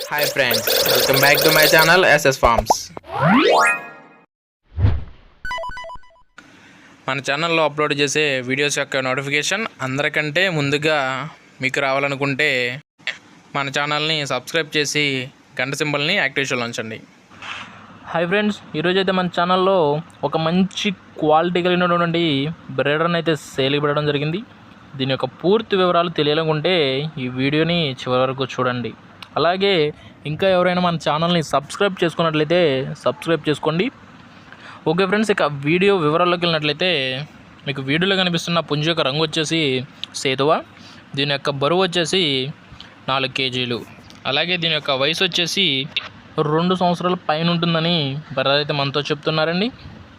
Hi friends, welcome back to my channel SS Farms. మన ఛానల్లో upload చేసే videos యొక్క నోటిఫికేషన్ అందరికంటే ముందుగా మీకు రావాలనుకుంటే మన ఛానల్ని సబ్స్క్రైబ్ చేసి గంట సింబల్ని యాక్టివేషన్లో ఉంచండి. హాయ్ ఫ్రెండ్స్, ఈరోజు అయితే మన ఛానల్లో ఒక మంచి క్వాలిటీ కలిగినటువంటి బ్రీడర్ని అయితే సేల్ పెట్టడం జరిగింది. దీని యొక్క పూర్తి వివరాలు తెలియాలనుకుంటే ఈ వీడియోని చివరి వరకు చూడండి. అలాగే ఇంకా ఎవరైనా మన ఛానల్ని సబ్స్క్రైబ్ చేసుకున్నట్లయితే సబ్స్క్రైబ్ చేసుకోండి. ఓకే ఫ్రెండ్స్, ఇక వీడియో వివరాల్లోకి వెళ్ళినట్లయితే మీకు వీడియోలో కనిపిస్తున్న పుంజు యొక్క రంగు వచ్చేసి సేతువ. దీని యొక్క బరువు వచ్చేసి 4 కేజీలు. అలాగే దీని యొక్క వయసు వచ్చేసి 2 సంవత్సరాల పైన ఉంటుందని బ్రదర్ అయితే మనతో చెప్తున్నారండి.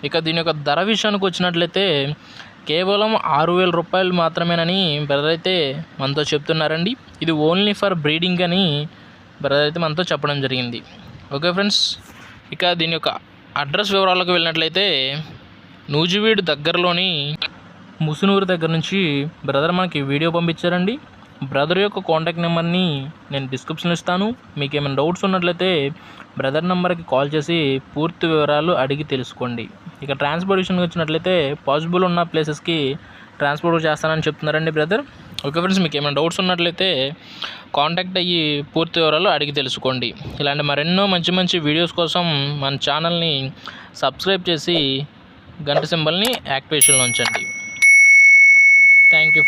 ఇక దీని యొక్క ధర విషయానికి వచ్చినట్లయితే కేవలం 6,000 రూపాయలు మాత్రమేనని బ్రదర్ అయితే మనతో చెప్తున్నారండి. ఇది ఓన్లీ ఫర్ బ్రీడింగ్ అని బ్రదర్ అయితే మనతో చెప్పడం జరిగింది. ఓకే ఫ్రెండ్స్, ఇక దీని యొక్క అడ్రస్ వివరాలకు వెళ్ళినట్లయితే నూజివీడు దగ్గరలోని ముసునూరు దగ్గర నుంచి బ్రదర్ మనకి వీడియో పంపించారండి. బ్రదర్ యొక్క కాంటాక్ట్ నెంబర్ని నేను డిస్క్రిప్షన్లో ఇస్తాను. మీకు ఏమైనా డౌట్స్ ఉన్నట్లయితే బ్రదర్ నెంబర్కి కాల్ చేసి పూర్తి వివరాలు అడిగి తెలుసుకోండి. ఇక ట్రాన్స్పోర్టేషన్కి వచ్చినట్లయితే పాసిబుల్ ఉన్న ప్లేసెస్కి ట్రాన్స్పోర్ట్ చేస్తానని చెప్తున్నారండి బ్రదర్. ఓకే ఫ్రెండ్స్, మీకు ఏమైనా డౌట్స్ ఉన్నట్లయితే కాంటాక్ట్ అయ్యి పూర్తి వివరాలు అడిగి తెలుసుకోండి. ఇలాంటి మరెన్నో మంచి మంచి వీడియోస్ కోసం మన ఛానల్ని సబ్స్క్రైబ్ చేసి గంట సింబల్ని యాక్టివేషన్లో ఉంచండి. Thank you for